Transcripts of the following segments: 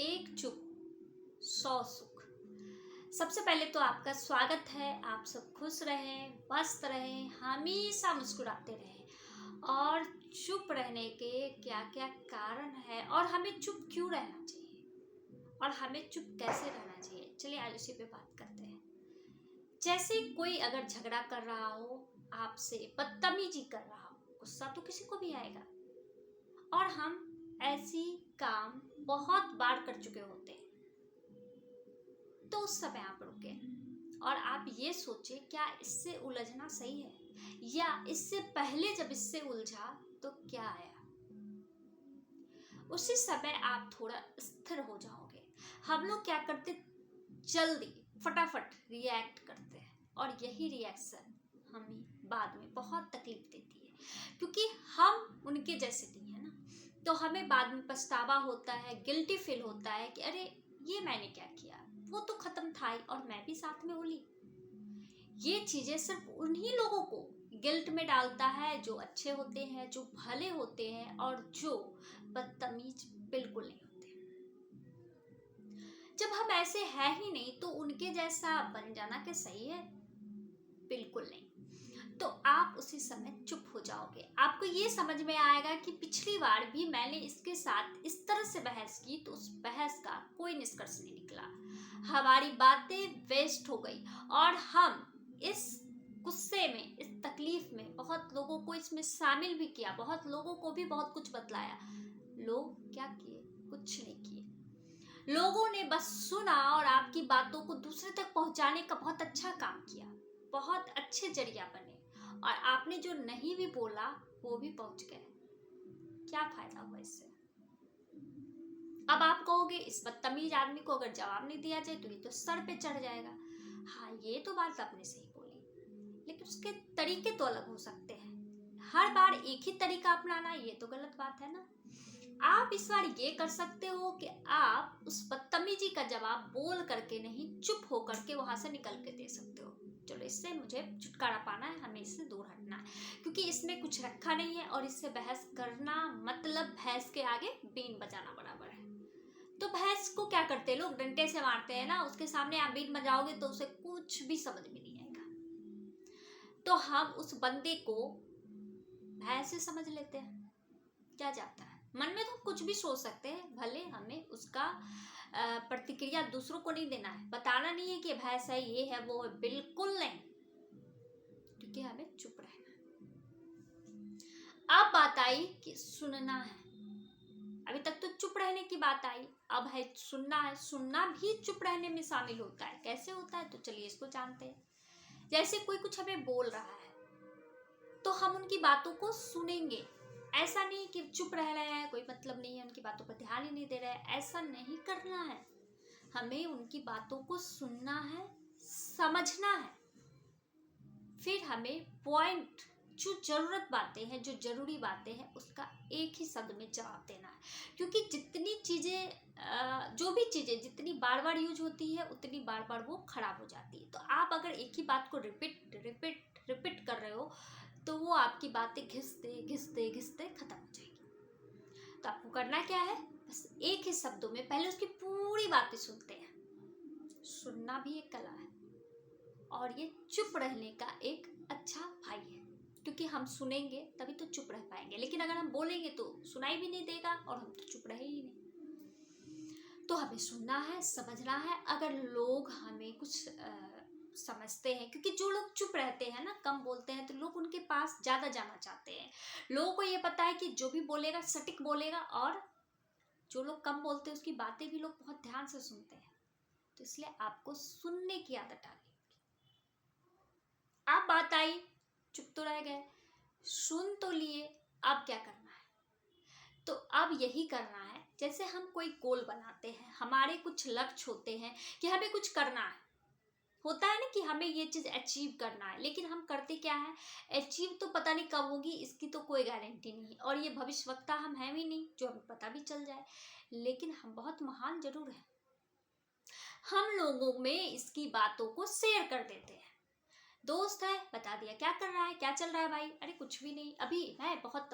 एक चुप 100 सुख। सबसे पहले तो आपका स्वागत है। आप सब खुश रहें, मस्त रहें, हमेशा मुस्कुराते रहें। और चुप रहने के क्या क्या कारण है और हमें चुप क्यों रहना चाहिए और हमें चुप कैसे रहना चाहिए, चलिए आज उसी पे बात करते हैं। जैसे कोई अगर झगड़ा कर रहा हो, आपसे बदतमीजी कर रहा हो, गुस्सा तो किसी को भी आएगा। और हम ऐसी काम बहुत बार कर चुके होते हैं, तो उस समय आप रुके और आप ये सोचे क्या इससे उलझना सही है, या इससे पहले जब इससे उलझा तो क्या आया। उसी समय आप थोड़ा स्थिर हो जाओगे। हम लोग क्या करते, जल्दी फटाफट रिएक्ट करते हैं और यही रिएक्शन हमें बाद में बहुत तकलीफ देती है, क्योंकि हम उनके जैसे नहीं है ना। तो हमें बाद में पछतावा होता है, गिल्टी फील होता है कि अरे ये मैंने क्या किया, वो तो खत्म था ही और मैं भी साथ में बोली। ये चीजें सिर्फ उन्हीं लोगों को गिल्ट में डालता है जो अच्छे होते हैं, जो भले होते हैं और जो बदतमीज बिल्कुल नहीं होते। जब हम ऐसे हैं ही नहीं तो उनके जैसा बन जाना क्या सही है? बिल्कुल नहीं। तो आप उसी समय चुप हो जाओगे। आपको ये समझ में आएगा कि पिछली बार भी मैंने इसके साथ इस तरह से बहस की तो उस बहस का कोई निष्कर्ष नहीं निकला, हमारी बातें वेस्ट हो गई और हम इस गुस्से में, इस तकलीफ में बहुत लोगों को इसमें शामिल भी किया, बहुत लोगों को भी बहुत कुछ बतलाया। लोग क्या किए? कुछ नहीं किए। लोगों ने बस सुना और आपकी बातों को दूसरे तक पहुंचाने का बहुत अच्छा काम किया, बहुत अच्छे जरिया बने, और आपने जो नहीं भी बोला वो भी पहुंच गए। क्या फायदा हुआ इससे? अब आप कहोगे इस बदतमीज आदमी को अगर जवाब नहीं दिया जाए तो ये तो सर पे चढ़ जाएगा। हाँ, ये तो बात आपने सही बोली, लेकिन उसके तरीके तो अलग हो सकते हैं। हर बार एक ही तरीका अपनाना ये तो गलत बात है ना। आप इस बार ये कर सकते हो कि आप उस बदतमीजी का जवाब बोल करके नहीं, चुप होकर के वहां से निकल के दे सकते हो। चलो इससे मुझे छुटकारा पाना है, हमें इससे दूर हटना है, क्योंकि इसमें कुछ रखा नहीं है और इससे बहस करना मतलब भैंस के आगे बीन बजाना बराबर है। तो भैंस को क्या करते हैं लोग, डंडे से मारते हैं ना, उसके सामने आप बीन बजाओगे तो उसे कुछ भी समझ में नहीं आएगा। तो हम उस बंदे को भैंस से समझ लेते हैं। क्या जाता है मन में, तो कुछ भी सोच सकते हैं, भले हमें उसका प्रतिक्रिया दूसरों को नहीं देना है, बताना नहीं है कि भैंस है, ये है, वो है, बिल्कुल नहीं, क्योंकि हमें चुप रहना है। अब बात आई कि सुनना है। अभी तक तो चुप रहने की बात आई, अब है सुनना है। सुनना भी चुप रहने में शामिल होता है। कैसे होता है, तो चलिए इसको जानते हैं। जैसे कोई कुछ हमें बोल रहा है तो हम उनकी बातों को सुनेंगे। ऐसा नहीं कि चुप रह रहे हैं, कोई मतलब नहीं है, उनकी बातों पर ध्यान ही नहीं दे रहे हैं, ऐसा नहीं करना है। हमें उनकी बातों को सुनना है, समझना है, फिर हमें पॉइंट, जो जरूरत बातें हैं, जो जरूरी बातें हैं, उसका एक ही शब्द में जवाब देना है। क्योंकि जितनी चीजें जो भी चीजें जितनी बार बार यूज होती है उतनी बार बार वो खराब हो जाती है। तो आप अगर एक ही बात को रिपीट रिपीट रिपीट कर रहे हो तो वो आपकी बातें घिसते घिसते घिसते खत्म हो जाएगी। तो आपको करना क्या है, बस एक ही शब्दों में पहले उसकी पूरी बातें सुनते हैं। सुनना भी एक कला है और ये चुप रहने का एक अच्छा भाई है, क्योंकि हम सुनेंगे तभी तो चुप रह पाएंगे। लेकिन अगर हम बोलेंगे तो सुनाई भी नहीं देगा और हम तो चुप रहे ही नहीं। तो हमें सुनना है, समझना है। अगर लोग हमें कुछ समझते हैं, क्योंकि जो लोग चुप रहते हैं ना, कम बोलते हैं, तो लोग उनके पास ज्यादा जाना चाहते हैं। लोगों को ये पता है कि जो भी बोलेगा सटीक बोलेगा, और जो लोग कम बोलते हैं उसकी बातें भी लोग बहुत ध्यान से सुनते हैं। तो इसलिए आपको सुनने की आदत डालनी होगी। अब बात आई, चुप तो रह गए, सुन तो लिए, अब क्या करना है? तो अब यही करना है, जैसे हम कोई गोल बनाते हैं, हमारे कुछ लक्ष्य होते हैं कि हमें कुछ करना है, होता है ना कि हमें ये चीज अचीव करना है, लेकिन हम करते क्या है, अचीव तो पता नहीं कब होगी, इसकी तो कोई गारंटी नहीं, और ये भविष्यवक्ता हम हैं भी नहीं जो हमें पता भी चल जाए। लेकिन हम बहुत महान जरूर हैं। हम लोगों में इसकी बातों को शेयर कर देते हैं। दोस्त है, बता दिया क्या कर रहा है, क्या चल रहा है भाई, अरे कुछ भी नहीं, अभी मैं बहुत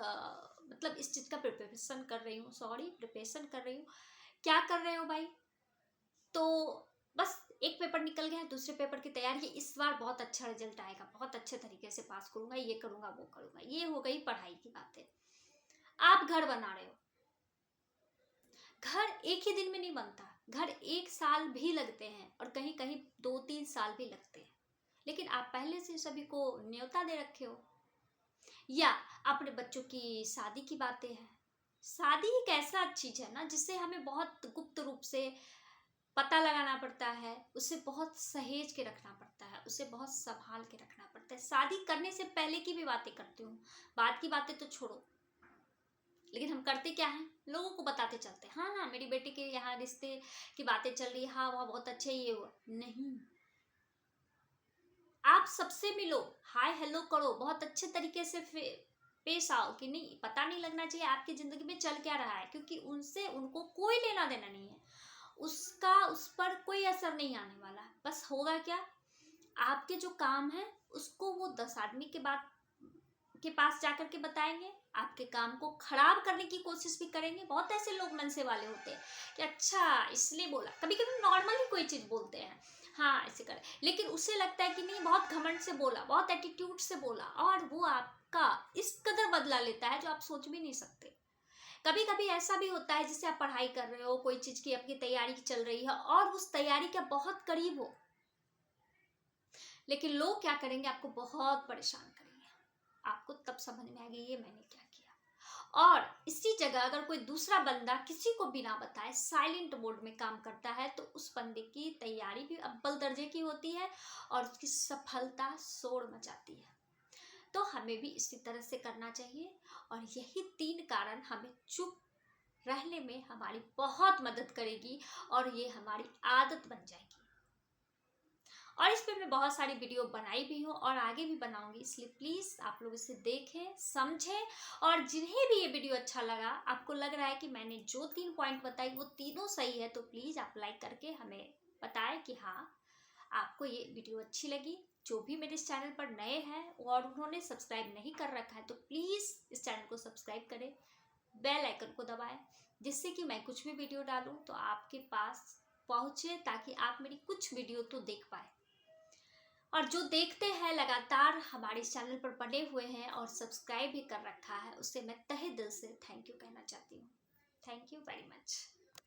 मतलब इस चीज का प्रिपरेशन कर रही हूँ, सॉरी प्रिपरेशन कर रही हूँ, क्या कर रहे हो भाई? तो बस एक पेपर निकल गया है, दूसरे पेपर की तैयारी है, इस बार बहुत अच्छा रिजल्ट आएगा, बहुत अच्छे तरीके से पास करूंगा, ये करूंगा वो करूंगा। ये हो गई पढ़ाई की बातें। आप घर बना रहे हो, घर एक ही दिन में नहीं बनता, घर 1 साल भी लगते हैं और कहीं कहीं 2-3 साल भी लगते हैं, लेकिन आप पहले से सभी को न्योता दे रखे हो। या अपने बच्चों की शादी की बातें हैं। शादी एक ऐसा चीज है ना जिसे हमें बहुत गुप्त रूप से पता लगाना पड़ता है, उसे बहुत सहेज के रखना पड़ता है, उसे बहुत संभाल के रखना पड़ता है। शादी करने से पहले की भी बातें करती हूँ, बाद की बातें तो छोड़ो, लेकिन हम करते क्या हैं, लोगों को बताते चलते हैं, हाँ हाँ मेरी बेटी के यहाँ रिश्ते की बातें चल रही है, हाँ वहाँ बहुत अच्छे, ये हुआ नहीं। आप सबसे मिलो, हाय हेलो करो, बहुत अच्छे तरीके से पेश आओ, कि नहीं पता नहीं लगना चाहिए आपकी जिंदगी में चल क्या रहा है, क्योंकि उनसे उनको कोई लेना देना नहीं है, उसका उस पर कोई असर नहीं आने वाला है। बस होगा क्या, आपके जो काम है उसको वो 10 आदमी के पास जाकर के बताएंगे, आपके काम को खराब करने की कोशिश भी करेंगे। बहुत ऐसे लोग मन से वाले होते हैं कि अच्छा इसलिए बोला, कभी कभी नॉर्मली कोई चीज बोलते हैं, हाँ ऐसे कर, लेकिन उसे लगता है कि नहीं बहुत घमंड से बोला, बहुत एटीट्यूड से बोला, और वो आपका इस कदर बदला लेता है जो आप सोच भी नहीं सकते। कभी कभी ऐसा भी होता है, जैसे आप पढ़ाई कर रहे हो, कोई चीज की आपकी तैयारी चल रही है और उस तैयारी के बहुत करीब हो, लेकिन लोग क्या करेंगे, आपको बहुत परेशान करेंगे, आपको तब समझ में आएगा ये मैंने क्या किया। और इसी जगह अगर कोई दूसरा बंदा किसी को बिना बताए साइलेंट मोड में काम करता है, तो उस बंदे की तैयारी भी अव्वल दर्जे की होती है और उसकी सफलता शोर मचाती है। तो हमें भी इसी तरह से करना चाहिए, और यही 3 कारण हमें चुप रहने में हमारी बहुत मदद करेगी और ये हमारी आदत बन जाएगी। और इस पे मैं बहुत सारी वीडियो बनाई भी हूँ और आगे भी बनाऊंगी, इसलिए प्लीज़ आप लोग इसे देखें समझें। और जिन्हें भी ये वीडियो अच्छा लगा, आपको लग रहा है कि मैंने जो 3 पॉइंट बताई वो तीनों सही है, तो प्लीज़ आप लाइक करके हमें बताएं कि हाँ आपको ये वीडियो अच्छी लगी। जो भी मेरे इस चैनल पर नए हैं और उन्होंने सब्सक्राइब नहीं कर रखा है, तो प्लीज़ इस चैनल को सब्सक्राइब करें, बेल आइकन को दबाएं, जिससे कि मैं कुछ भी वीडियो डालूं तो आपके पास पहुंचे, ताकि आप मेरी कुछ वीडियो तो देख पाए। और जो देखते हैं लगातार हमारे इस चैनल पर बने हुए हैं और सब्सक्राइब भी कर रखा है, उससे मैं तहे दिल से थैंक यू कहना चाहती हूँ। Thank you very much.